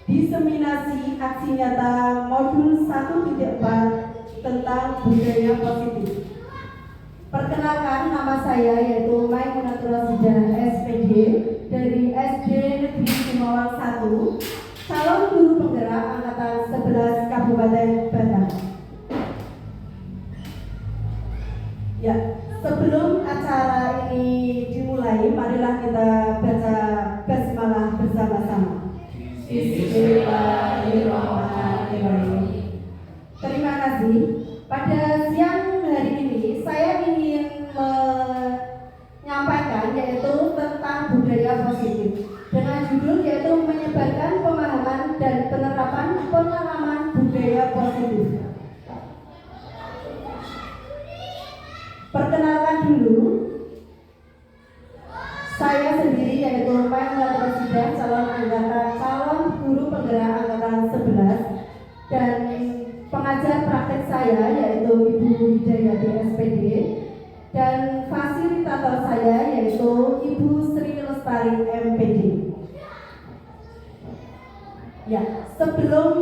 diseminasi aksi nyata modul 1.4 tentang budaya positif. Perkenalkan, nama saya yaitu Maimunatul Rosidah SPD dari SD Negeri Sumawang 1, calon guru penggerak angkatan 11 Kabupaten Batang. Ya, sebelum acara ini dimulai, marilah kita baca basmalah bersama-sama. Bismillahirrahmanirrahim. Terima kasih. Pada siang hari ini saya ingin menyampaikan yaitu tentang budaya positif dengan judul yaitu menyebarkan pemahaman dan penerapan pengalaman budaya positif. Perkenalkan dulu, saya sendiri yaitu Maimunatul Rosidah, calon guru penggerak angkatan 11, dan pengajar praktek saya yaitu Ibu Hidayati SPD, dan fasilitator saya yaitu Ibu Sri Lestari MPD. Ya, sebelum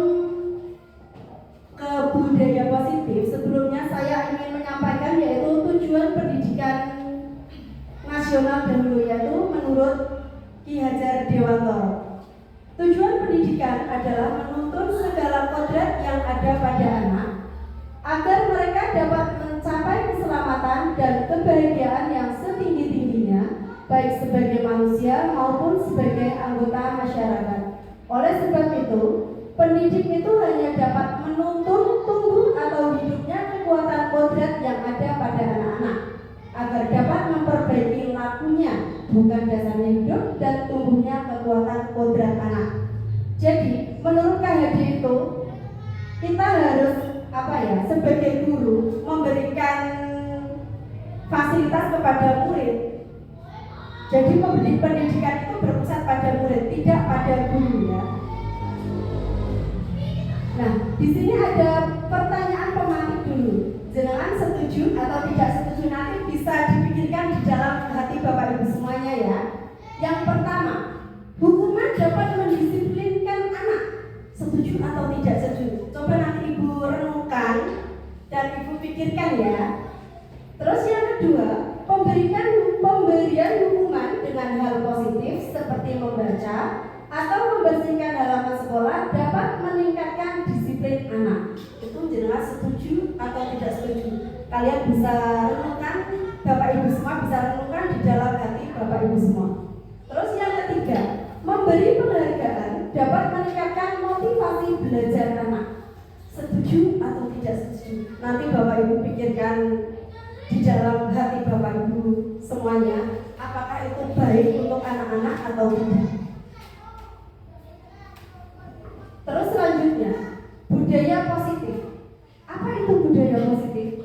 ke budaya positif, sebelumnya saya ingin menyampaikan yaitu tujuan pendidikan nasional dahulu, yaitu menurut Ki Hajar Dewantoro. Tujuan pendidikan adalah menuntun segala kodrat yang ada pada anak agar mereka dapat mencapai keselamatan dan kebahagiaan yang setinggi-tingginya, baik sebagai manusia maupun sebagai anggota masyarakat. Oleh sebab itu, pendidik itu hanya dapat menuntun tumbuh atau hidupnya kekuatan kodrat yang ada pada anak-anak agar dapat memperbaiki lakunya, bukan dasarnya hidup dan tumbuhnya kekuatan kodrat anak. Jadi, menurut KHD itu, kita harus sebagai guru memberikan fasilitas kepada murid. Jadi, pendidikan itu berpusat pada murid, tidak pada guru, ya. Nah, di sini ada pertanyaan pemantik dulu. Jenengan setuju atau tidak setuju nanti bisa dipikirkan di dalam hati Bapak Ibu semuanya, ya. Yang pertama, hukuman dapat mendisiplinkan anak. Setuju atau tidak setuju? Coba nanti Ibu renungkan dan Ibu pikirkan, ya. Terus yang kedua, pemberian hukuman dengan hal positif seperti membaca atau membersihkan halaman sekolah dapat meningkatkan disiplin anak. Itu jenengan setuju atau tidak setuju? Kalian bisa renungkan, Bapak Ibu semua bisa renungkan di dalam hati Bapak Ibu semua. Terus yang ketiga, memberi penghargaan dapat meningkatkan motivasi belajar anak. Setuju atau tidak setuju? Nanti Bapak Ibu pikirkan di dalam hati Bapak Ibu semuanya, apakah itu baik untuk anak-anak atau tidak. Terus selanjutnya, budaya positif. Apa itu budaya positif?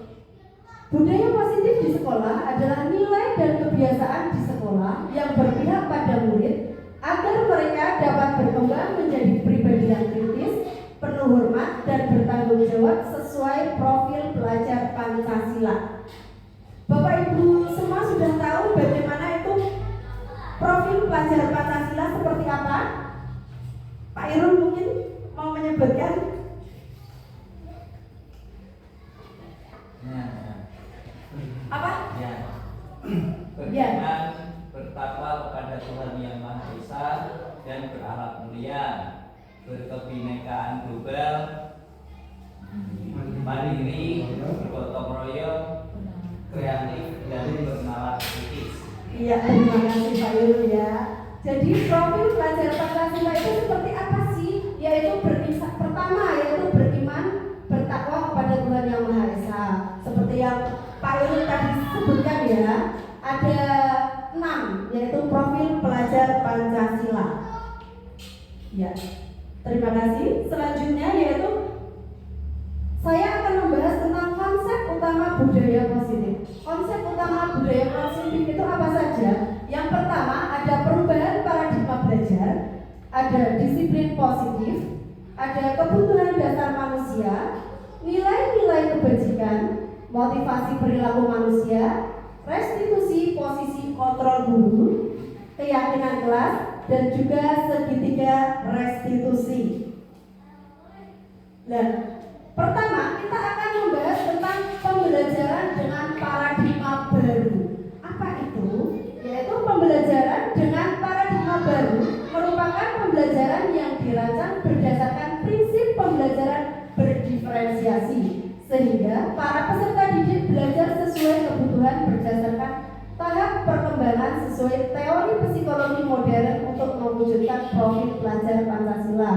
Budaya positif di sekolah adalah nilai dan kebiasaan di sekolah yang berpihak pada murid agar mereka dapat berkembang menjadi pribadi yang kritis, penuh hormat dan bertanggung jawab sesuai profil pelajar Pancasila. Bapak Ibu semua sudah tahu bagaimana itu profil pelajar Pancasila seperti apa? Pak Irul mungkin mau menyebutkan? Apa? Ya. Ya. Bertakwa kepada Tuhan Yang Maha Esa dan berakhlak mulia, berkebinekaan global, mandiri, bergotong royong, kreatif dan bernalar kritis. Iya, terima kasih Pak Irul, ya. Jadi profil pelajar Pancasila itu seperti apa sih? Yaitu pertama yaitu beriman, bertakwa kepada Tuhan Yang Maha Esa. Seperti yang Pak Irul tadi sebutkan, ya. Ada 6 yaitu profil pelajar Pancasila. Ya. Terima kasih. Selanjutnya yaitu saya akan membahas tentang konsep utama budaya positif. Konsep utama budaya positif itu apa saja? Yang pertama, ada perubahan paradigma belajar, ada disiplin positif, ada kebutuhan dasar manusia, nilai-nilai kebajikan, motivasi perilaku manusia, restitusi posisi kontrol guru, keyakinan kelas, dan juga segitiga restitusi. Nah, pertama kita akan membahas tentang pembelajaran dengan paradigma baru. Apa itu? Yaitu pembelajaran dengan paradigma baru merupakan pembelajaran yang dirancang berdasarkan prinsip pembelajaran berdiferensiasi, sehingga para peserta didik belajar sesuai kebutuhan berdasarkan tahap perkembangan sesuai teori psikologi modern untuk mewujudkan profil pelajar Pancasila.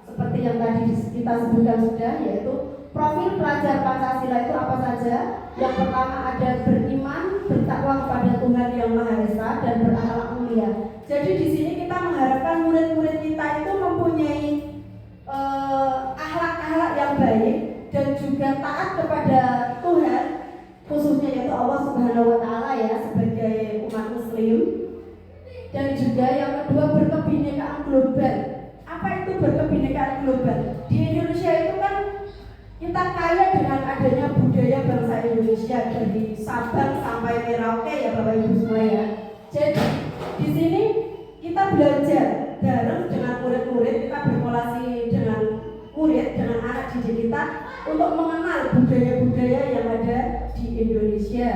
Seperti yang tadi kita sebutkan sudah, yaitu profil pelajar Pancasila itu apa saja? Yang pertama ada beriman, bertakwa kepada Tuhan Yang Maha Esa dan berakhlak mulia. Jadi di sini kita mengharapkan murid-murid kita itu mempunyai akhlak-akhlak yang baik dan juga taat kepada Tuhan, khususnya yaitu Allah Subhanahu wa taala ya, sebagai umat muslim. Dan juga yang kedua berkebinekaan global. Apa itu berkebinekaan global? Di Indonesia itu kan kita kaya dengan adanya budaya bangsa Indonesia dari Sabang sampai Merauke ya Bapak Ibu semua ya. Jadi di sini kita belajar bareng dengan murid-murid, kita berkolaborasi dengan murid, dengan anak didik kita untuk mengenal budaya-budaya yang ada di Indonesia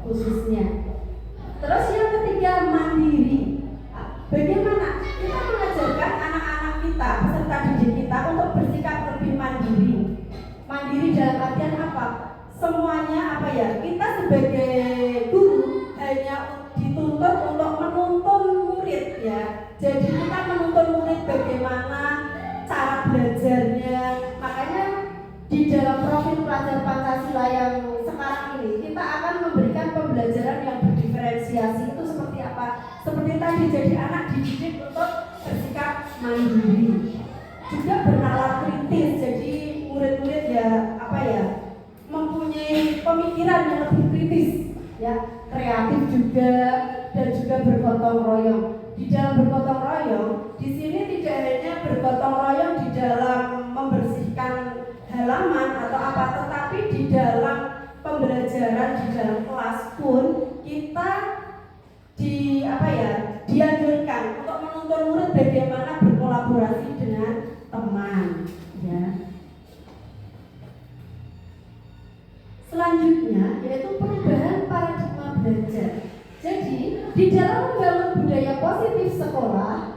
khususnya. Terus yang ketiga mandiri. Bagaimana kita mengajarkan anak-anak kita, peserta didik kita untuk bersikap lebih mandiri. Mandiri dalam artian apa? Semuanya apa ya? Kita sebagai guru hanya dituntut untuk menuntun murid ya. Jadi kita menuntun murid bagaimana cara belajarnya. Makanya di dalam profil pelajar Pancasila yang sekarang ini kita akan memberikan pembelajaran yang berdiferensiasi. Itu seperti apa? Seperti tadi, jadi anak dididik untuk bersikap mandiri, juga bernalar kritis. Jadi murid-murid ya apa ya, mempunyai pemikiran yang lebih kritis ya, kreatif juga, dan juga bergotong royong. Di dalam bergotong royong, di sini tidak hanya bergotong royong di dalam membersihkan halaman atau apa, tetapi di dalam pembelajaran di dalam kelas pun kita dianjurkan untuk menuntun murid bagaimana berkolaborasi dengan teman ya. Selanjutnya yaitu perubahan paradigma belajar. Jadi di dalam membangun budaya positif sekolah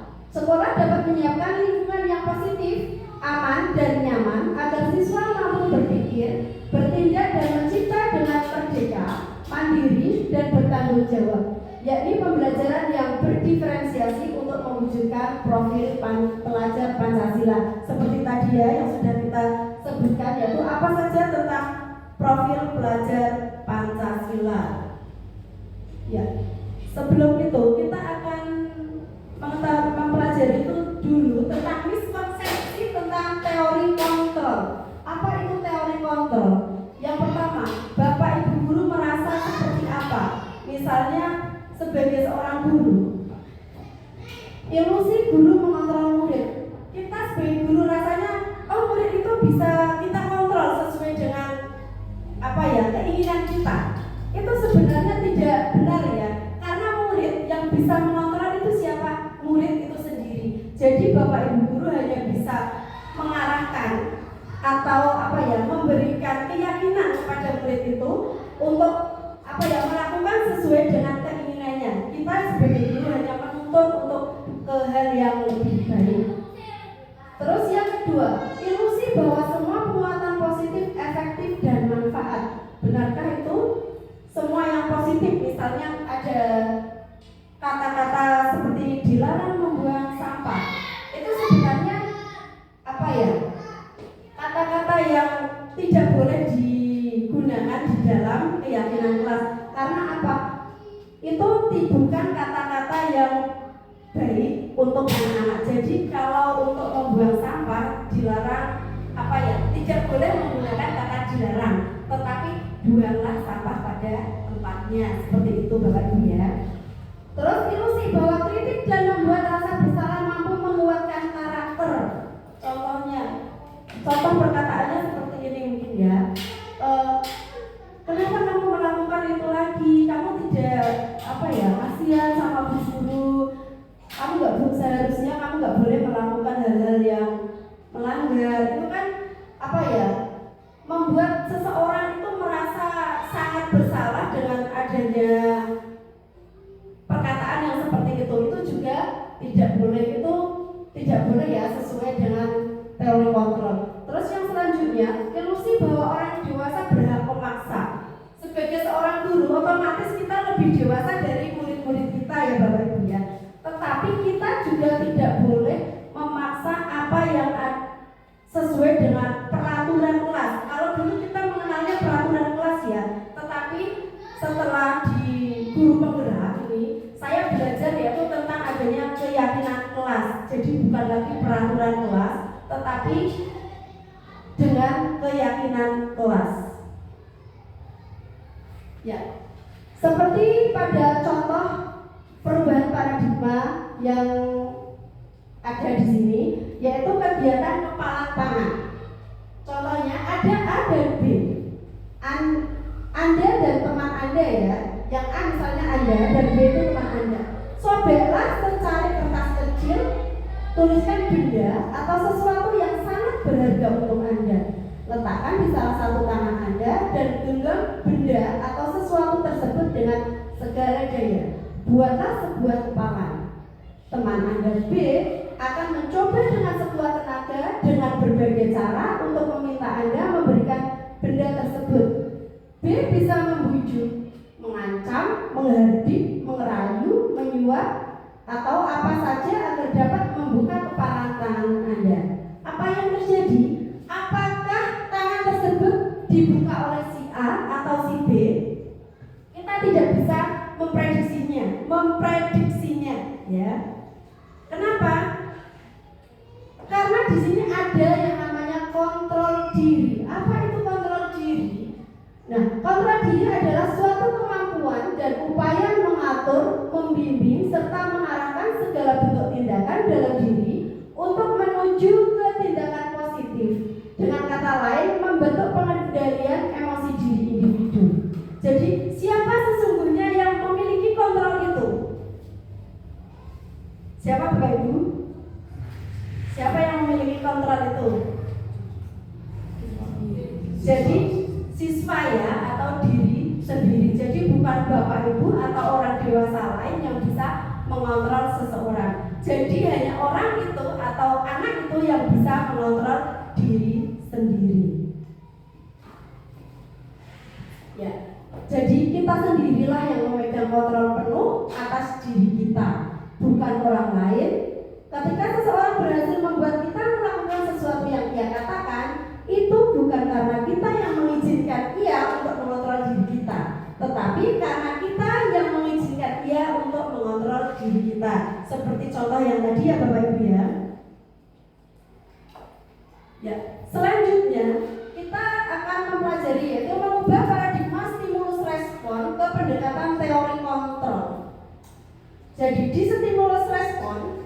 dapat menyiapkan lingkungan yang positif, aman dan nyaman agar siswa mampu berpikir, bertindak dan mencipta dengan merdeka, mandiri dan bertanggung jawab, yakni pembelajaran yang berdiferensiasi untuk mewujudkan profil pelajar Pancasila. Seperti tadi ya yang sudah kita sebutkan, yaitu apa saja tentang profil pelajar Pancasila. Ya, sebelum itu kita akan mempelajari itu dulu tentang miskonsepsi tentang teori kontrol. Apa itu teori kontrol? Yang pertama, Bapak Ibu guru merasa seperti apa? Misalnya sebagai seorang guru, ilusi guru mengontrol murid. Kita sebagai guru rasanya, oh murid itu bisa kita kontrol sesuai dengan apa ya, keinginan kita. Itu sebenarnya tidak benar ya, karena murid yang bisa mengontrol itu siapa? Murid itu sendiri. Jadi Bapak Ibu guru hanya bisa mengarahkan atau apa ya, memberikan keyakinan kepada murid itu untuk apa ya, melakukan sesuai dengan keinginannya. Kita sebagai guru hanya menuntut untuk ke hal yang lebih baik. Terus yang kedua, ilusi bahwa semua penguatan positif efektif dan manfaat. Benarkah itu? Semua yang positif, misalnya ada kata-kata seperti dilarang membuang sampah, itu sebenarnya apa ya, kata-kata yang tidak boleh digunakan di dalam keyakinan kelas. Karena apa? Itu bukan kata-kata yang baik untuk anak-anak. Jadi kalau untuk membuang sampah dilarang, apa ya, tidak boleh menggunakan kata dilarang, tetapi buanglah sampah pada tempatnya. Seperti itu Bapak Ibu ya. Terus ilusi bahwa kritik dan membuat rasa bersalah mampu menguatkan karakter. Contoh perkataannya seperti ini mungkin ya. Kenapa kamu melakukan itu lagi? Kamu tidak apa ya, kasihan sama Bu Guru. Seharusnya kamu nggak boleh melakukan hal hal-hal yang melanggar, itu kan apa ya, membuat seseorang itu merasa sangat bersalah dengan adanya perkataan yang seperti itu juga tidak boleh ya, sesuai dengan teori kontrol. Terus yang selanjutnya, ilusi bahwa orang dewasa berhak memaksa. Sebagai seorang guru, otomatis kita lebih dewasa dari murid-murid kita ya Bapak Ibu ya. Tetapi kita juga tidak boleh memaksa apa yang sesuai dengan peraturan kelas. Kalau dulu kita mengenalnya peraturan kelas ya, tetapi setelah di guru penggerak ini saya belajar yaitu tentang adanya keyakinan kelas. Jadi bukan lagi peraturan kelas, tetapi dengan keyakinan kelas. Ya, seperti pada contoh perubahan paradigma yang ada di sini, yaitu kegiatan kepalan tangan. Contohnya ada A dan B. Anda dan teman Anda ya, yang A misalnya Anda dan B itu teman Anda. Sobeklah secari kertas kecil, tuliskan benda atau sesuatu yang sangat berharga untuk Anda. Letakkan di salah satu tangan Anda dan genggam benda atau sesuatu tersebut dengan segala daya. Buatlah sebuah kepalan. Teman Anda B akan mencoba dengan sekuat tenaga dengan berbagai cara untuk meminta Anda memberikan benda tersebut. B bisa membujuk, mengancam, menghardik, mengerayu, menyuap, atau apa saja agar dapat membuka kepalan tangan Anda. Apa yang terjadi? Apakah tangan tersebut dibuka oleh si A atau si B? Kita tidak bisa memprediksinya, ya. Kenapa? Karena di sini ada yang namanya kontrol diri. Apa itu kontrol diri? Nah, kontrol diri adalah suatu kemampuan dan upaya mengatur, membimbing, serta mengarahkan segala bentuk tindakan dalam diri untuk menuju ke tindakan positif. Dengan kata lain, membentuk pengendalian emosi diri individu. Jadi, siapa sesungguhnya yang memiliki kontrol itu? Siapa Bapak Ibu? Siapa yang memiliki kontrol itu? Jadi siswa ya, atau diri sendiri. Jadi bukan Bapak Ibu atau orang dewasa lain yang bisa mengontrol seseorang. Jadi hanya orang itu atau anak itu yang bisa mengontrol diri sendiri. Ya. Jadi kita sendirilah yang memegang kontrol penuh atas diri kita, bukan orang lain. Ketika seseorang berhasil membuat kita melakukan sesuatu yang ia katakan, itu bukan karena kita yang mengizinkan ia untuk mengontrol diri kita, tetapi karena kita yang mengizinkan ia untuk mengontrol diri kita. Seperti contoh yang tadi ya Bapak Ibu ya. Ya, selanjutnya kita akan mempelajari yaitu mengubah paradigma stimulus respon ke pendekatan teori kontrol. Jadi di stimulus respon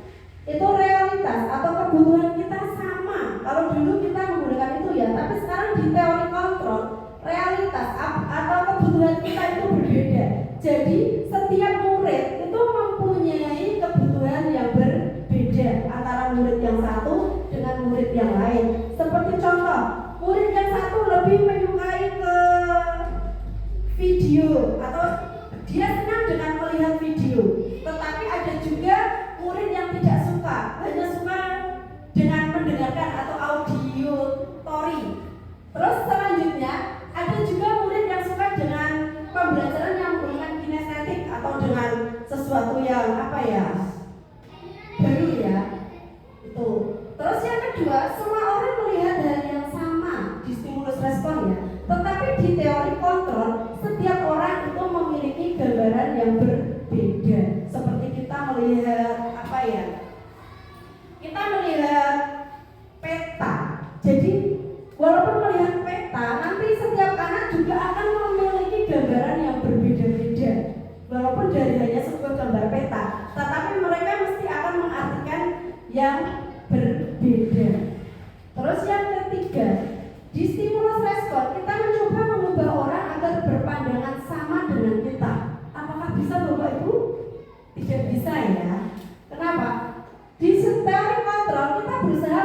itu realitas atau kebutuhan kita sama. Kalau dulu kita menggunakan itu ya, tapi sekarang di teori kontrol realitas atau kebutuhan kita itu berbeda. Jadi setiap murid itu mempunyai kebutuhan yang berbeda antara murid yang satu dengan murid yang lain. Seperti contoh, murid yang satu lebih menyukai ke video atau dia senang dengan melihat video. Tetapi ada juga murid yang tidak suka, hanya suka dengan mendengarkan atau audiotori. Terus selanjutnya ada juga murid yang suka dengan pembelajaran yang menggunakan kinestetik atau dengan sesuatu yang apa ya, baru ya. Itu. Terus yang kedua, semua orang melihat hal yang sama di stimulus respon ya. Tetapi di teori kontrol, setiap orang itu memiliki gambaran yang berbeda. Seperti kita melihat apa ya? Kita melihat peta. Jadi walaupun melihat peta, nanti setiap anak juga akan memiliki gambaran yang berbeda-beda. Walaupun dari hanya sebuah gambar peta, tetapi mereka mesti akan mengartikan yang berbeda. Terus yang ketiga, di stimulus respon kita mencoba mengubah orang agar berpandangan sama dengan kita. Apakah bisa Bapak Ibu? Tidak bisa ya. Kenapa? Di teori kontrol kita berusaha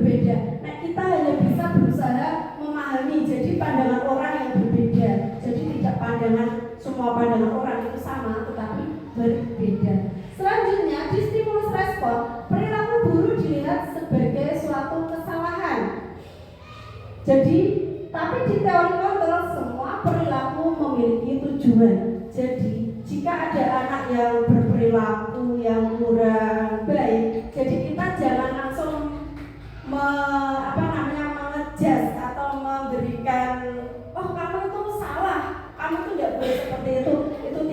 berbeda. Nah, kita hanya bisa berusaha memahami. Jadi pandangan orang yang berbeda. Jadi tidak semua pandangan orang itu sama, tetapi berbeda. Selanjutnya, di stimulus respon, perilaku buruk dilihat sebagai suatu kesalahan. Jadi, tapi di teori kontrol semua perilaku memiliki tujuan. Jadi, jika ada anak yang berperilaku yang kurang baik, jadi kita jangan langsung mengejas atau memberikan, oh kamu itu salah, kamu itu tidak boleh seperti itu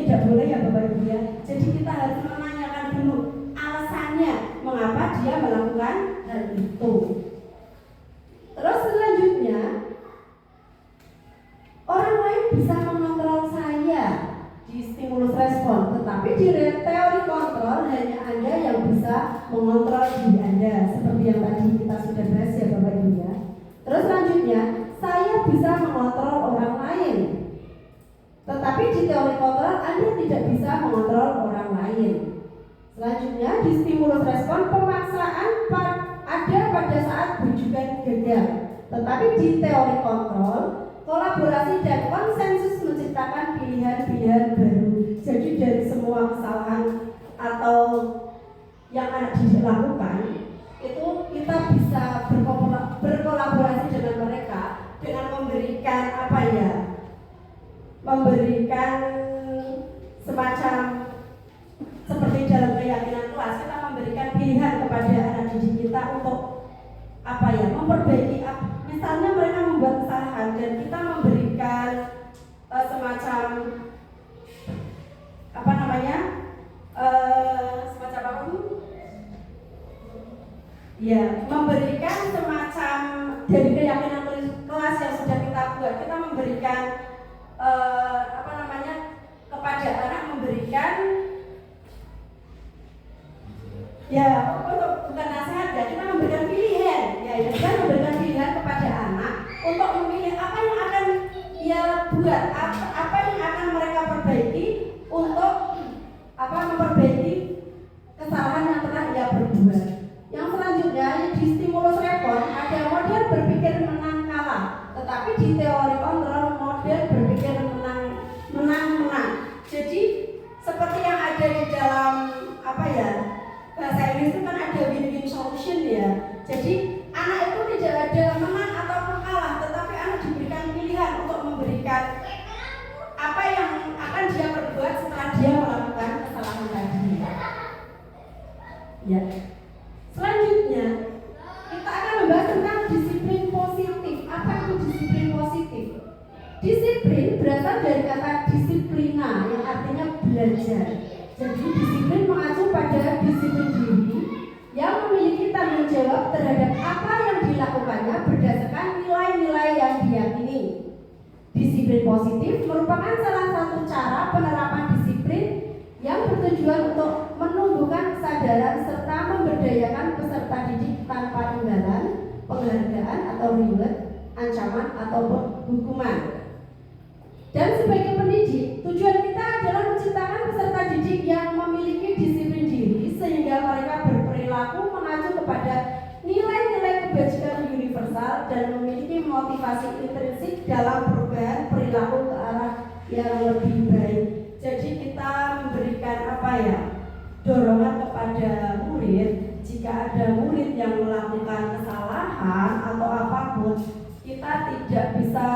tidak boleh ya Bapak Ibu ya. Jadi kita harus menanyakan dulu alasannya mengapa dia melakukan hal itu. Terus selanjutnya, orang lain bisa mengontrol saya di stimulus respon, tetapi di teori kontrol hanya Anda yang bisa mengontrol diri Anda, seperti yang tadi kita sudah bahas ya Bapak Ibu ya. Terus selanjutnya, saya bisa mengontrol orang lain, tetapi di teori kontrol Anda tidak bisa mengontrol orang lain. Selanjutnya, di stimulus respon pemaksaan ada pada saat bujukan gagal, tetapi di teori kontrol kolaborasi dan konsensus menciptakan pilihan-pilihan baru. Jadi dari semua kesalahan atau yang anak didik lakukan, itu kita bisa berkolaborasi dengan mereka dengan memberikan memberikan semacam seperti dalam keyakinan kelas, kita memberikan pilihan kepada anak didik kita untuk memperbaiki. Misalnya mereka membuat kesalahan dan kita memberikan semacam memberikan semacam dari keyakinan kelas yang sudah kita buat, kita memberikan kepada anak memberikan bukan nasihat ya, kita memberikan pilihan kita memberikan pilihan kepada anak untuk memilih apa yang akan ia buat, apa yang akan mereka perbaiki untuk memperbaiki kesalahan yang telah ia perbuat. Yang selanjutnya di stimulus respon ada model berpikir menang kalah, tetapi di teori kontrol model berpikir menang. Jadi seperti yang ada di dalam bahasa Inggris itu kan ada win-win solution ya. Jadi anak itu tidak ada menang ataupun kalah, tetapi anak diberikan pilihan untuk memberikan apa yang akan dia perbuat setelah dia melakukan kesalahan tadi. Ya. Selanjutnya kita akan membahas tentang disiplin positif. Apa itu disiplin positif? Disiplin berasal dari kata disiplina yang artinya belajar. Jadi disiplin mengacu pada disiplin diri yang memiliki tanggung jawab terhadap apa yang dilakukannya berdasarkan nilai-nilai yang diyakini. Disiplin positif merupakan salah satu cara penerapan disiplin yang bertujuan untuk menumbuhkan kesadaran serta memberdayakan peserta didik tanpa imbalan, penghargaan atau reward, ancaman ataupun hukuman. Dan sebagai pendidik, tujuan kita adalah menciptakan peserta didik yang memiliki disiplin diri sehingga mereka berperilaku mengacu kepada nilai-nilai kebajikan universal dan memiliki motivasi intrinsik dalam perubahan perilaku ke arah yang lebih baik. Jadi kita memberikan dorongan kepada murid. Jika ada murid yang melakukan kesalahan atau apapun, kita tidak bisa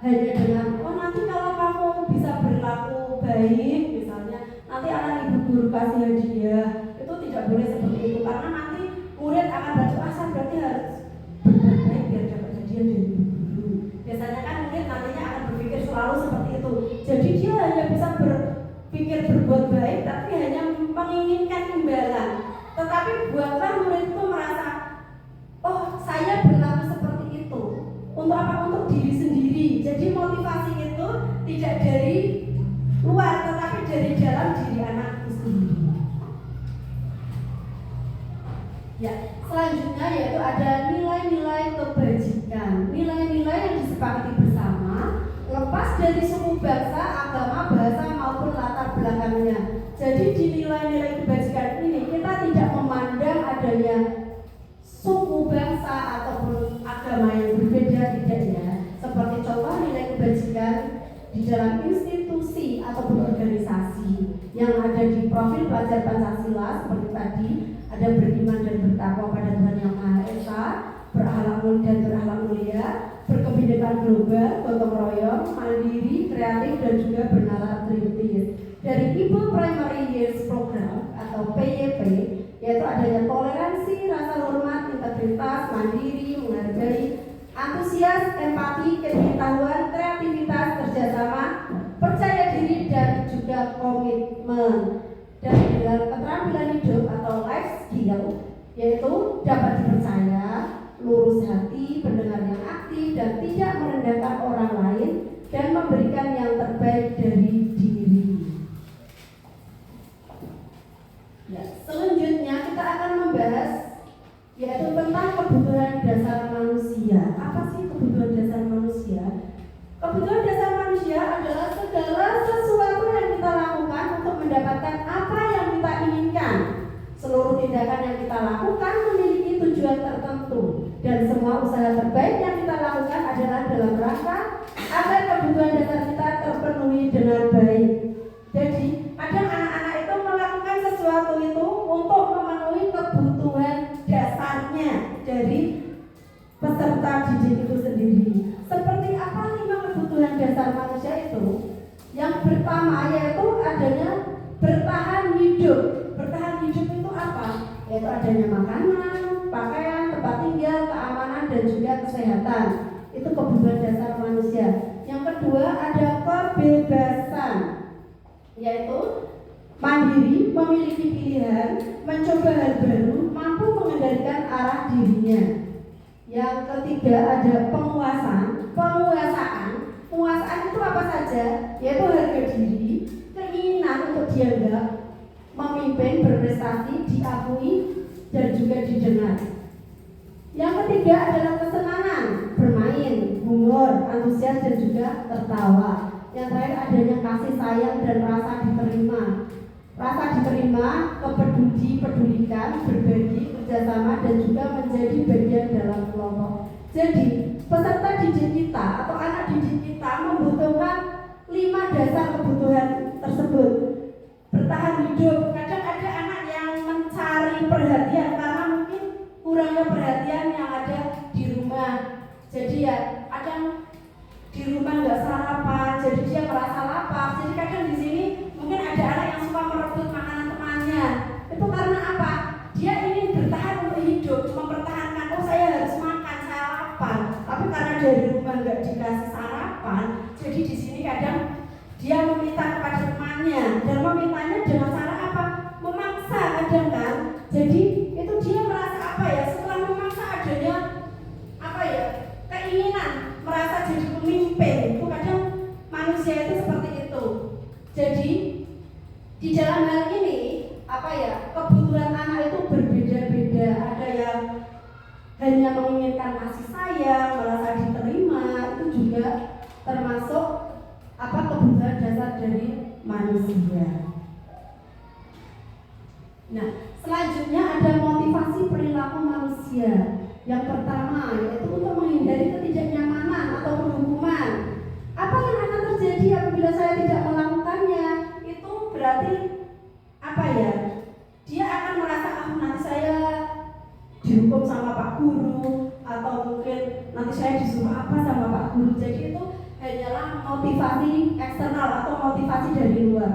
hanya dengan nanti kalau kamu bisa berlaku baik, misalnya nanti akan ibu guru kasih hadiah. Itu tidak boleh seperti itu, karena nanti murid akan berasa berarti harus berbuat baik biar dapat hadiah dari ibu guru. Biasanya kan murid nantinya akan berpikir selalu seperti itu. Jadi dia hanya bisa berpikir berbuat baik, tapi hanya menginginkan imbalan. Tetapi buatlah murid itu merasa, oh saya berlaku seperti itu. Untuk apa? Untuk diri sendiri. Jadi motivasi itu tidak dari luar, tetapi dari dalam diri anak itu sendiri. Ya, selanjutnya yaitu ada nilai-nilai kebajikan. Nilai-nilai yang disepakati bersama, lepas dari suku bangsa, agama, bahasa maupun latar belakangnya. Jadi di nilai-nilai kebajikan ini kita tidak memandang adanya suku bangsa belajar Pancasila seperti tadi, ada beriman dan bertakwa pada Tuhan Yang Maha Esa, berakhlak mulia dan berakhlak mulia, berkebinekaan global, gotong royong, mandiri, kreatif dan juga bernalar kritis. Dari Ibu Primary Years Program atau PYP, yaitu adanya toleransi, rasa hormat, integritas, mandiri, menghargai, antusias, empati, pengetahuan, kreativitas, kerjasama, percaya diri dan juga komitmen. Dan dengan keterampilan hidup atau life skill, yaitu dapat dipercaya, lurus hati, pendengar yang aktif dan tidak merendahkan orang lain, dan memberikan yang terbaik dari diri. Ya, selanjutnya kita akan membahas yaitu tentang kebutuhan dasar manusia. Apa sih kebutuhan dasar manusia? Kebutuhan dasar manusia adalah segala sesuatu yang kita lakukan untuk mendapatkan apa yang kita inginkan. Seluruh tindakan yang kita lakukan memiliki tujuan tertentu, dan semua usaha terbaik yang kita lakukan adalah dalam rangka agar kebutuhan dasar kita terpenuhi dengan baik. Jadi, kadang anak-anak itu melakukan sesuatu itu untuk memenuhi kebutuhan dasarnya dari peserta didik itu sendiri. Seperti apa 5 kebutuhan dasar manusia itu? Yang pertama yaitu adanya bertahan hidup. Bertahan hidup itu apa? Yaitu adanya makanan, pakaian, tempat tinggal, keamanan dan juga kesehatan. Itu kebutuhan dasar manusia. Yang kedua ada kebebasan, yaitu mandiri, memiliki pilihan, mencoba hal baru, mampu mengendalikan arah dirinya. Yang ketiga ada penguasaan. Penguasaan itu apa saja? Yaitu harga diri, keinginan untuk dianggap, memimpin, berprestasi, diakui, dan juga didengar. Yang ketiga adalah kesenangan, bermain, humor, antusias, dan juga tertawa. Yang terakhir adanya kasih sayang dan rasa diterima. Rasa diterima, pedulikan, berbagi, kerjasama, dan juga menjadi bagian dalam kelompok. Jadi, peserta didik kita atau anak didik kita membutuhkan 5 dasar kebutuhan tersebut. Bertahan hidup. Kadang ada anak yang mencari perhatian karena mungkin kurangnya perhatian yang ada di rumah. Jadi ya, kadang di rumah nggak sarapan, jadi dia merasa lapar. Jadi kadang di sini mungkin ada anak yang suka merebut makanan temannya. Itu karena apa? Dia ingin bertahan untuk hidup, mempertahankan. Oh, saya harus makan, saya lapar. Tapi karena dari rumah nggak dikasih sarapan, jadi di sini kadang dia meminta kepada temannya, dan memintanya dengan cara apa? Memaksa kadang kan. Jadi itu dia merasa apa ya? Setelah memaksa adanya apa ya? Keinginan merasa jadi pemimpin. Itu kadang manusia itu seperti itu. Jadi di dalam hal ini apa ya? Kebutuhan anak itu berbeda-beda. Ada yang hanya menginginkan kasih sayang, merasa diterima, itu juga termasuk apa kebutuhan dasar dari manusia. Nah, selanjutnya ada motivasi perilaku manusia. Yang pertama yaitu untuk menghindari ketidaknyamanan atau hukuman. Apa yang akan terjadi apabila saya tidak melakukannya? Itu berarti apa ya? Dia akan merasa nanti saya dihukum sama Pak Guru, atau mungkin nanti saya disuruh apa sama Pak Guru. Jadi itu hanyalah motivasi eksternal atau motivasi dari luar.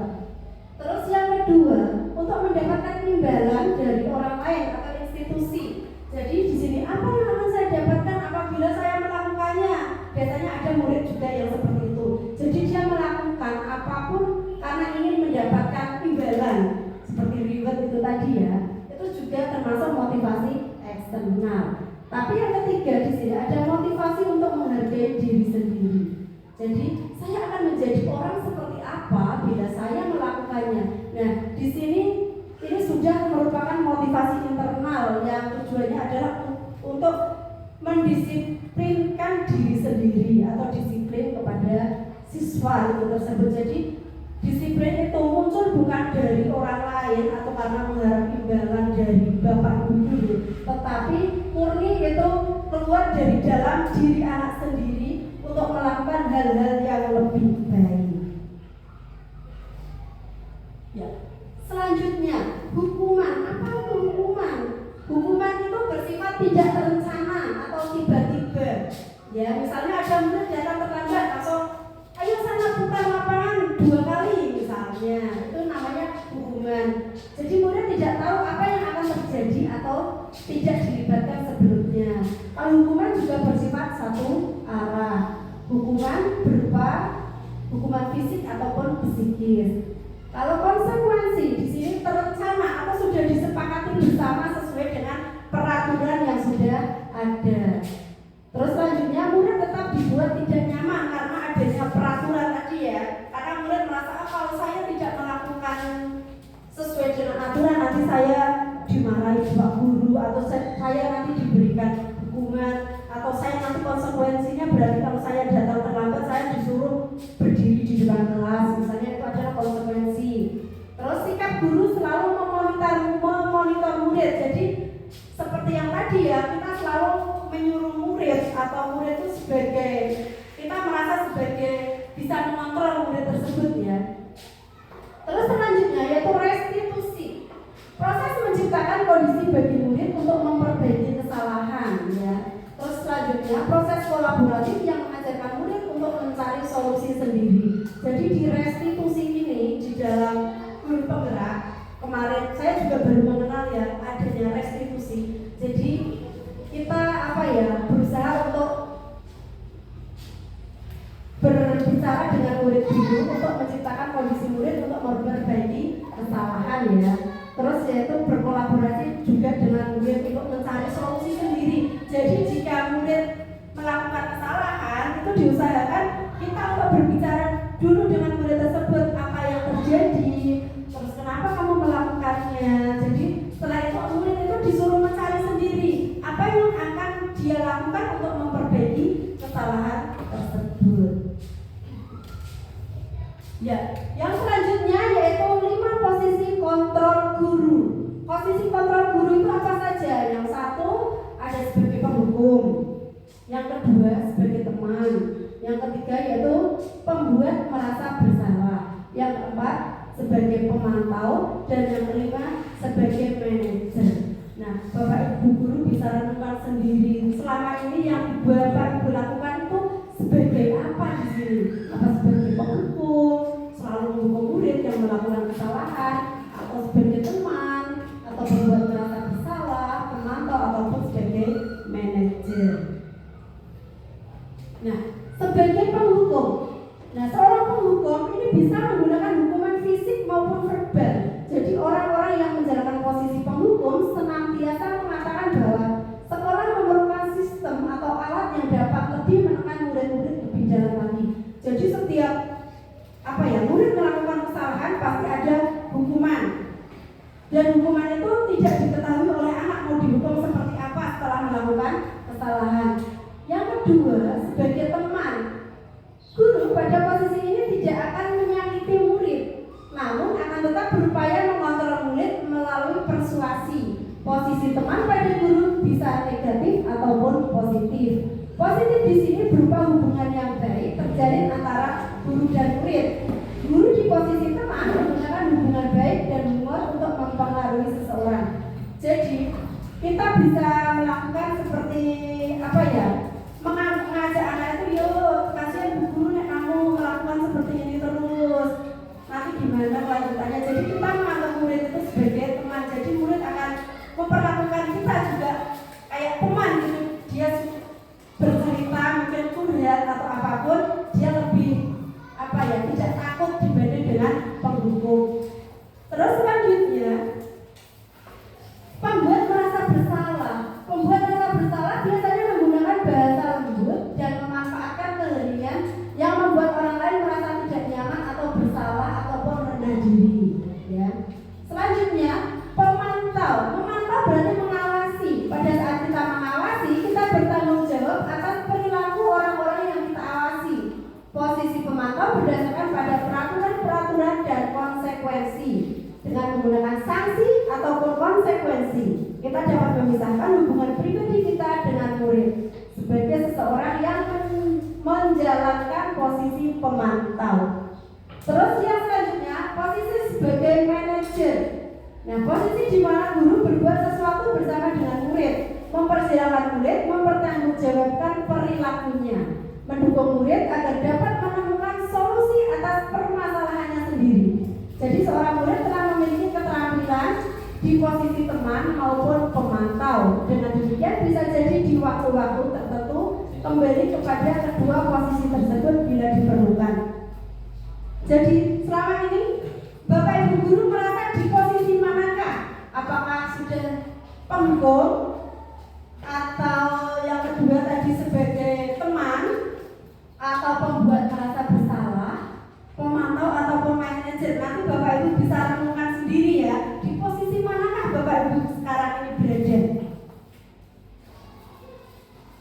Terus yang kedua, untuk mendapatkan imbalan dari orang lain atau institusi. Jadi di sini apa yang akan saya dapatkan apabila saya melakukannya? Biasanya ada murid juga yang seperti itu. Jadi dia melakukan apapun karena ingin mendapatkan imbalan. Seperti reward itu tadi ya. Itu juga termasuk motivasi eksternal. Tapi yang ketiga di sini ada motivasi untuk menghargai diri sendiri. Jadi saya akan menjadi orang seperti apa bila saya melakukannya. Nah, di sini ini sudah merupakan motivasi internal yang tujuannya adalah untuk mendisiplinkan diri sendiri atau disiplin kepada siswa itu tersebut. Jadi disiplin itu muncul bukan dari orang lain atau karena mengharap imbalan dari bapak guru, tetapi murni itu keluar dari dalam diri anak sendiri untuk melakukan hal-hal yang lebih baik. Ya. Selanjutnya satu arah. Hukuman berupa hukuman fisik ataupun psikis. Kalau konsekuensi di sini terencana atau sudah disepakati bersama sesuai dengan peraturan yang sudah ada. Terus selanjutnya murid tetap dibuat tidak nyaman karena adanya peraturan tadi ya. Karena murid merasa kalau saya tidak melakukan sesuai dengan aturan nanti saya dimarahi Pak Guru atau saya nanti diberikan hukuman atau saya nanti konsekuensinya berarti kalau saya datang terlambat saya disuruh berdiri di depan kelas, misalnya itu adalah konsekuensi. Terus sikap guru selalu memonitor murid. Jadi seperti yang tadi ya, kita selalu menyuruh murid atau murid itu sebagai kita merasa sebagai bisa mengontrol murid tersebut ya. Terus selanjutnya yaitu restitusi. Proses menciptakan kondisi bagi murid untuk memperbaiki kesalahan ya. Terus selanjutnya proses kolaboratif yang mengajarkan murid untuk mencari solusi sendiri. Jadi di restitusi ini di dalam guru penggerak kemarin saya juga baru mengenal ya adanya restitusi. Jadi kita berusaha untuk berbicara dengan murid dulu untuk menciptakan kondisi murid untuk memperbaiki kesalahan ya. Terus yaitu berkolaborasi juga dengan murid untuk mencari solusi sendiri. Jadi jika murid melakukan kesalahan itu diusahakan kita untuk berbicara dulu dengan murid tersebut apa yang terjadi, terus kenapa kamu melakukannya. Jadi setelah itu murid itu disuruh mencari sendiri apa yang akan dia lakukan untuk memperbaiki kesalahan tersebut. Ya, yang selanjutnya yaitu 5 posisi kontrol guru. Posisi kontrol guru itu apa saja? Yang satu ada sebagai penghukum, yang kedua sebagai teman, yang ketiga yaitu pembuat merasa bersalah, yang keempat sebagai pemantau, dan yang kelima sebagai manajer. Nah, Bapak Ibu guru bisa renungkan sendiri selama ini yang Bapak Ibu lakukan itu sebagai apa di sini? Apa sebagai penghukum, selalu menghukum murid yang melakukan kesalahan, atau sebagai teman, atau pembuat merasa bersalah, pemantau, ataupun sebagai manajer. Nah, sebagai penghukum. Nah, seorang penghukum ini bisa menggunakan hukuman fisik maupun verbal. Jadi orang-orang yang menjalankan posisi penghukum senantiasa mengatakan bahwa sekolah memerlukan sistem atau alat yang dapat lebih menekan murid-murid lebih dalam lagi. Jadi setiap murid melakukan kesalahan pasti ada hukuman. Dan hukuman itu tidak diketahui oleh anak mau dihukum seperti apa setelah melakukan kesalahan. Yang kedua, sebagai teman, guru pada posisi ini tidak akan menyakiti murid, namun akan tetap berupaya mengontrol murid melalui persuasi. Posisi teman pada guru bisa negatif ataupun positif. Positif di sini berupa hubungan yang baik terjalin antara guru dan murid. Guru di posisi teman menggunakan hubungan baik dan humor untuk mempengaruhi seseorang. Jadi kita bisa melakukan seperti mengajak anak itu, yuk kasihan bu guru nek kamu melakukan seperti ini terus, nanti gimana kelanjutannya. Jadi kita menganggap murid itu sebagai teman. Jadi murid akan memperlakukan kita juga kayak teman gitu. Dia bercerita mungkin curhat atau apapun, dia lebih tidak takut dibanding dengan penghukum. Terus selanjutnya pembuat merasa bersalah. Pembuat merasa bersalah biasanya menggunakan bahasa lembut dan memanfaatkan keheningan yang membuat orang lain merasa tidak nyaman atau bersalah ataupun rendah diri. Ya. Selanjutnya pemantau. Memantau berarti mengawasi. Pada saat kita mengawasi, kita bertanggung jawab atas perilaku orang-orang yang kita awasi. Posisi pemantau berdasarkan pada peraturan-peraturan dan konsekuensi. Dengan menggunakan sanksi ataupun konsekuensi, kita dapat memisahkan hubungan pribadi kita dengan murid sebagai seseorang yang menjalankan posisi pemantau. Terus yang selanjutnya, posisi sebagai manajer. Nah, posisi di mana guru berbuat sesuatu bersama dengan murid, mempersilahkan murid mempertanggungjawabkan perilakunya, mendukung murid agar dapat menemukan solusi atas permasalahannya sendiri. Jadi seorang murid telah memiliki keterampilan di posisi teman maupun pemantau. Dengan demikian bisa jadi di waktu-waktu tertentu kembali kepada kedua posisi tersebut bila diperlukan. Jadi selama ini Bapak Ibu guru merasa di posisi manakah? Apakah sudah penggol atau yang kedua tadi sebagai teman atau pembuat merasa bersalah, pemantau atau pemanajer? Nanti Bapak Ibu bisa renungkan sendiri ya, di posisi manakah Bapak Ibu sekarang ini berada?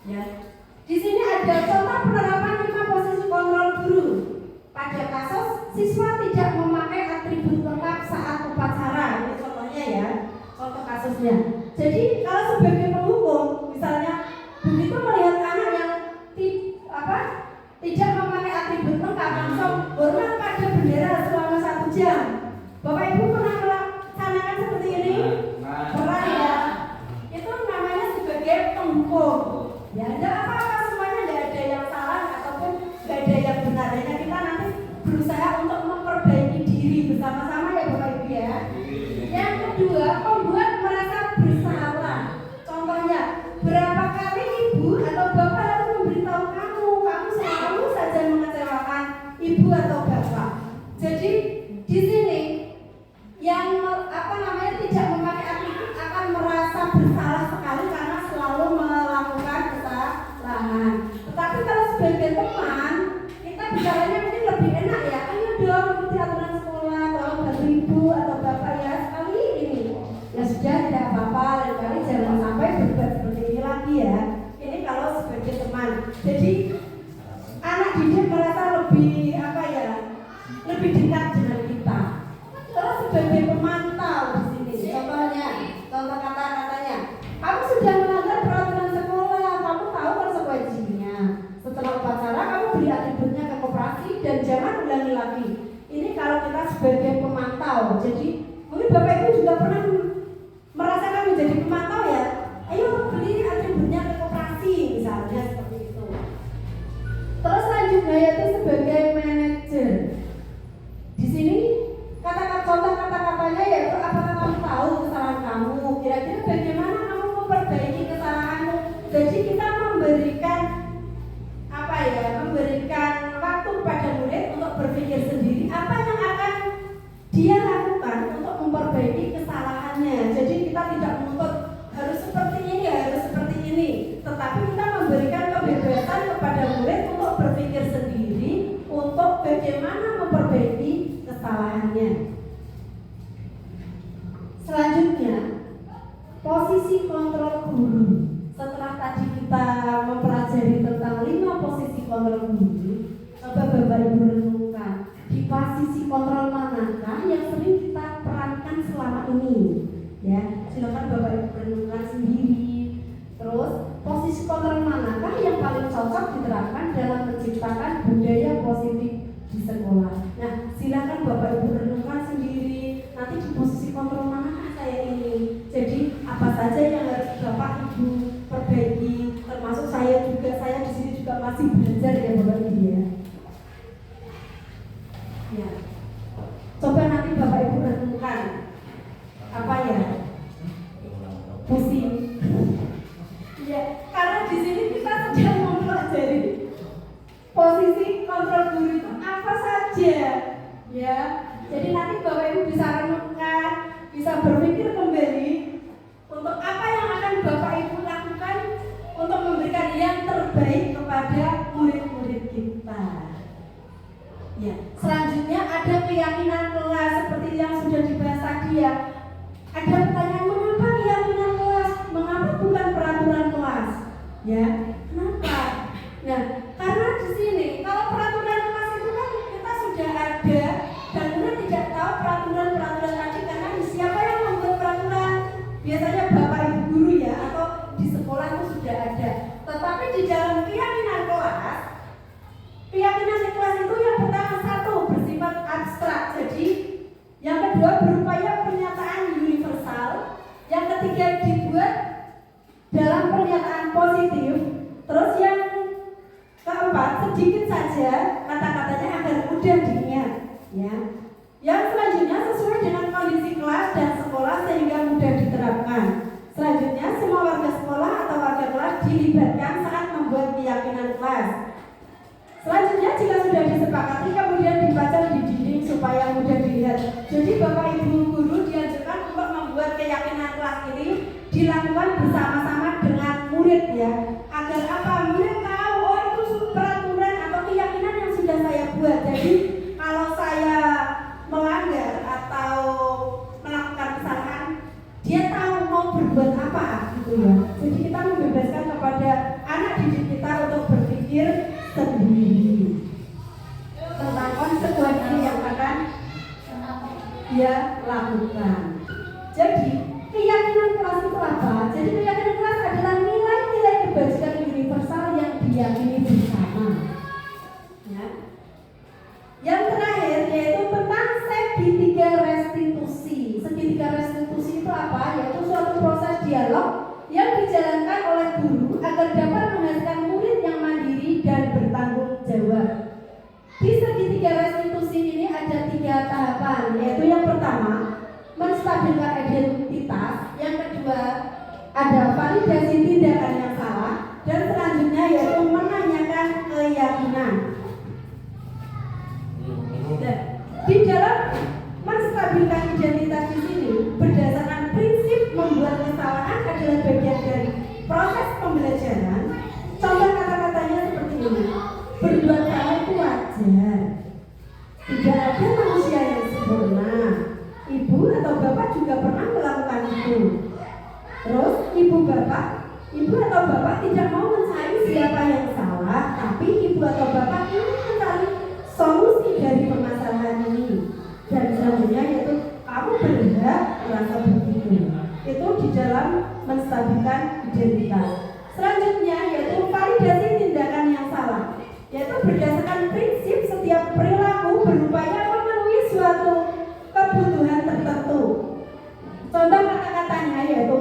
Ya. Di sini ada contoh penerapan 5 posisi kontrol guru. Pada kasus siswa tidak memakai atribut lengkap saat upacara, ini contohnya ya, contoh kasusnya. Jadi kalau sebagai penghukum, misalnya begitu melihat anak yang tidak memakai atribut lengkap, langsung hormat pada bendera selama 1 jam. Bapak Ibu pernah melaksanakan seperti ini? Pernah ya? Itu namanya sebagai penghukum. Ya, tidak apa-apa, semuanya tidak ada yang salah ataupun tidak ada yang benar. Hanya kita nanti berusaha untuk memperbaiki diri bersama-sama ya Bapak Ibu ya. Yang kedua, membuat merasa bersalah. Contohnya, berapa kali ibu atau bapak lalu memberitahu kamu selalu saja mengecewakan ibu atau bapak. Jadi di sini yang tidak memakai atribut akan merasa bersalah sekali karena selalu melakukan kesalahan. Tetapi kalau sebagai teman, kita bicaranya mungkin lebih enak ya. Ayo dong ikuti aturan sekolah, tolong bantu ibu atau bapak ya sekali ini. Ya sudah, tidak apa-apa, lain kali jangan sampai berbuat seperti ini lagi ya. Ini kalau sebagai teman. Jadi anak didik merasa lebih dekat dengan kita. Terus sebagai pemantau di sini, contohnya, contoh kata-katanya, kamu sudah melanggar peraturan sekolah, kamu tahu konsekuensinya. Setelah upacara, kamu beri atributnya ke koperasi dan jangan ulangi lagi. Ini kalau kita sebagai pemantau. Jadi mungkin Bapak Ibu juga pernah merasakan menjadi pemantau ya. Ayo beli atributnya ke koperasi misalnya seperti itu. Terus selanjutnya yaitu sebagai manajer. Di sini contoh kata-katanya yaitu apakah kamu tahu kesalahan kamu? Kira-kira bagaimana kamu memperbaiki kesalahanmu? Jadi kita memberikan waktu pada murid untuk berpikir sendiri apa yang akan dia lakukan untuk memperbaiki kesalahannya. Jadi kita tidak menuntut harus seperti ini, harus seperti ini, tetapi kita memberikan kebebasan kepada murid untuk berpikir sendiri untuk bagaimana memperbaiki kesalahannya. Selanjutnya, posisi kontrol guru. Setelah tadi kita mempelajari tentang 5 posisi kontrol guru, coba Bapak Ibu renungkan di posisi kontrol manakah yang sering kita perankan selama ini. Ya, silakan Bapak Ibu renungkan sendiri. Terus, posisi kontrol manakah yang paling cocok diterapkan dalam menciptakan budaya positif di sekolah. Nah, silakan Bapak Ibu renungkan sendiri. Nanti di posisi kontrol manakah saya ini? Jadi apa saja yang harus Bapak Ibu perbaiki? Termasuk saya juga. Saya di sini juga masih belajar ya Bapak Ibu ya. Ya. Coba nanti Bapak Ibu renungkan. Apa ya? Pusing. Ya, karena di sini kita sedang mempelajari posisi kontrol guru itu apa saja, ya. Jadi nanti Bapak Ibu bisa renungkan, bisa berpikir kembali untuk apa yang akan Bapak Ibu lakukan untuk memberikan yang terbaik kepada murid-murid kita. Ya. Selanjutnya ada keyakinan kelas seperti yang sudah dibahas tadi ya. Ada pertanyaan, mengapa keyakinan kelas? Mengapa bukan peraturan kelas? Ya, kenapa? Nah, karena di sini kalau peraturan kelas itu kan kita sudah ada dan murid tidak tahu peraturan-peraturan tadi karena siapa yang membuat peraturan? Biasanya Bapak Ibu guru ya atau di sekolah itu sudah ada. Tetapi di dalam keyakinan kelas itu yang pertama satu bersifat abstrak. Jadi yang kedua berupaya pernyataan universal. Yang ketiga dibuat dalam pernyataan positif. Terus yang keempat sedikit saja kata-katanya agar mudah diingat. Ya. Yang selanjutnya sesuai dengan kondisi kelas dan sekolah sehingga mudah diterapkan. Selanjutnya semua warga sekolah atau keluarga kelas dilibatkan saat membuat keyakinan kelas. Selanjutnya jika sudah disepakati kemudian dipajang di dinding supaya mudah dilihat. Jadi Bapak Ibu guru dianjurkan untuk membuat keyakinan kelas ini dilakukan bersama-sama dengan murid ya. Agar apa? Murid tahu oh itu peraturan atau keyakinan yang sudah saya buat. Jadi kalau saya melanggar atau melakukan kesalahan, dia tahu mau berbuat apa gitu ya. Jadi kita membebaskan kepada anak didik kita untuk berpikir sendiri tentang konsekuensi yang akan dia lakukan. Jadi keyakinan kelas itu apa? Jadi keyakinan kelas adalah nilai-nilai kebajikan universal yang diyakini bersama. Ya. Yang terakhir yaitu tentang segitiga restitusi. Segitiga restitusi itu apa? Yaitu suatu proses dialog yang dijalankan oleh guru agar dapat menghasilkan murid yang mandiri dan bertanggung jawab. Di segitiga restitusi ini ada 3 tahapan, yaitu yang pertama menstabilkan identitas, yang kedua ada validasi tindakan yang salah, dan selanjutnya yaitu menanyakan keyakinan. Di dalam menstabilkan identitas di sini berdasarkan prinsip membuat kesalahan adalah bagian dari proses pembelajaran. Contoh kata-katanya seperti ini: berbuat salah itu wajar. Tidak ada manusia yang sempurna. Ibu atau bapak juga pernah melakukan itu. Terus ibu atau bapak tidak mau mencari siapa yang salah, tapi ibu atau bapak ingin mencari solusi dari permasalahan ini. Dan selanjutnya yaitu kamu berhak merasa begitu. Itu di dalam menstabilkan identitas. Selanjutnya yaitu validasi tindakan yang salah, yaitu berdasarkan prinsip setiap perilaku berupaya memenuhi suatu kebutuhan tertentu. Contoh kata-katanya yaitu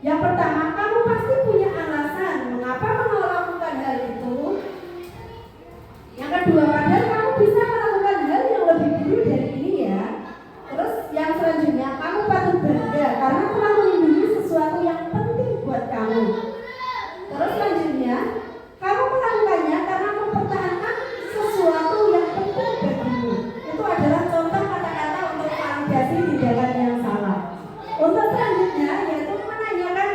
yang pertama, kamu pasti punya alasan mengapa melakukan hal itu. Yang kedua, padahal kamu bisa melakukan hal yang lebih dulu dari ini ya. Terus yang selanjutnya, kamu patut bangga karena telah melindungi sesuatu yang penting buat kamu. Terus selanjutnya, kamu melakukannya karena mempertahankan sesuatu yang penting bagimu. Itu adalah contoh kata-kata untuk validasi tindakan yang salah. Untuk selanjutnya yaitu menanyakan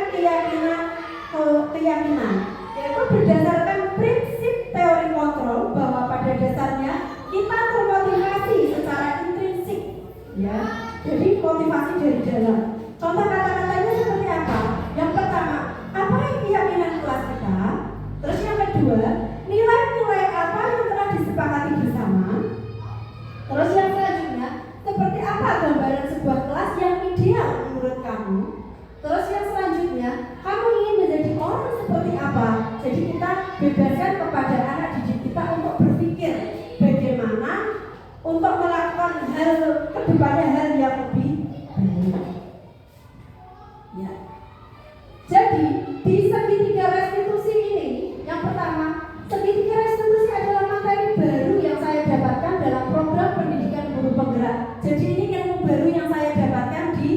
keyakinan, yaitu berdasarkan prinsip teori kontrol bahwa pada dasarnya kita termotivasi secara intrinsik, ya. Jadi motivasi dari dalam. Contoh kata-katanya seperti apa? Yang pertama, apa yang keyakinan kelas kita? Terus yang kedua, nilai-nilai apa yang telah disepakati bersama? Terus yang selanjutnya, seperti apa gambaran sebuah kelas yang ideal menurut kamu? Terus yang selanjutnya, kamu ingin menjadi orang seperti apa? Jadi kita bebaskan kepada anak didik kita untuk berpikir bagaimana untuk melakukan hal kedepannya, hal yang lebih baik. Ya. Jadi di segitiga restitusi ini, yang pertama, segitiga restitusi adalah materi baru yang saya dapatkan dalam program pendidikan guru penggerak. Jadi ini ilmu baru yang saya dapatkan di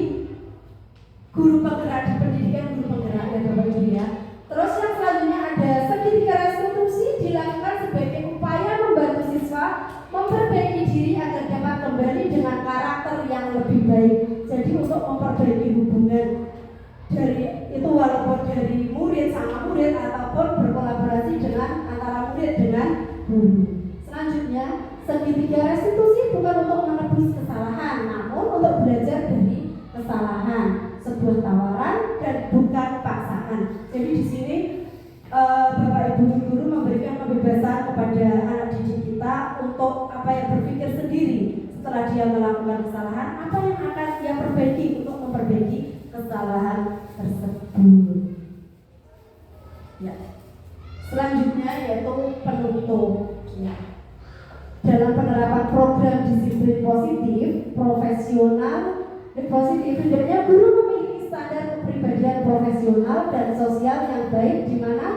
guru penggerak, di pendidikan guru penggerak ya Bapak Ibu ya. Terus yang selanjutnya ada segitiga restitusi dilakukan sebagai upaya membantu siswa memperbaiki diri agar dapat kembali dengan karakter yang lebih baik. Jadi untuk memperbaiki hubungan dari itu walaupun dari murid sama murid ataupun berkolaborasi dengan antara murid dengan guru. Selanjutnya segitiga restitusi bukan untuk menebus kesalahan, namun untuk belajar dari kesalahan, sebuah tawaran dan bukan paksaan. Jadi di sini Bapak Ibu guru memberikan kebebasan kepada anak didik kita untuk apa yang berpikir sendiri setelah dia melakukan kesalahan, apa yang akan dia perbaiki untuk memperbaiki kesalahan tersebut. Ya. Selanjutnya yaitu penutup. Ya. Dalam penerapan program disiplin positif, profesional dan positif, hendaknya guru memiliki standar kepribadian profesional dan sosial yang baik, di mana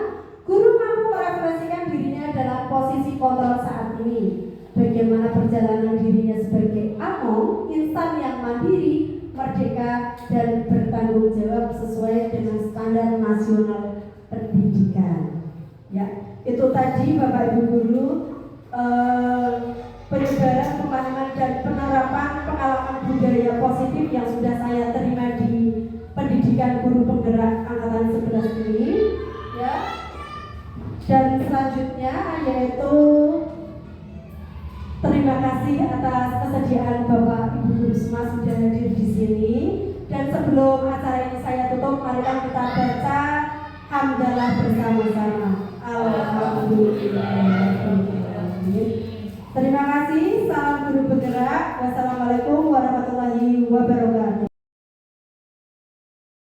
guru mampu merefleksikan dirinya dalam posisi kontrol saat ini. Bagaimana perjalanan dirinya sebagai AMO, insan yang mandiri, merdeka, dan bertanggung jawab sesuai dengan standar nasional Ya, itu tadi Bapak Ibu Guru penyebaran, pemahaman dan penerapan pengalaman budaya positif yang sudah saya terima di pendidikan guru penggerak angkatan 11 ini, ya. Dan selanjutnya yaitu terima kasih atas kesediaan Bapak Ibu Guru semua sudah hadir di sini. Dan sebelum acara ini saya tutup, marilah kita baca hamdalah bersama-sama. Alhamdulillah. Terima kasih. Salam guru bergerak. Wassalamualaikum warahmatullahi wabarakatuh.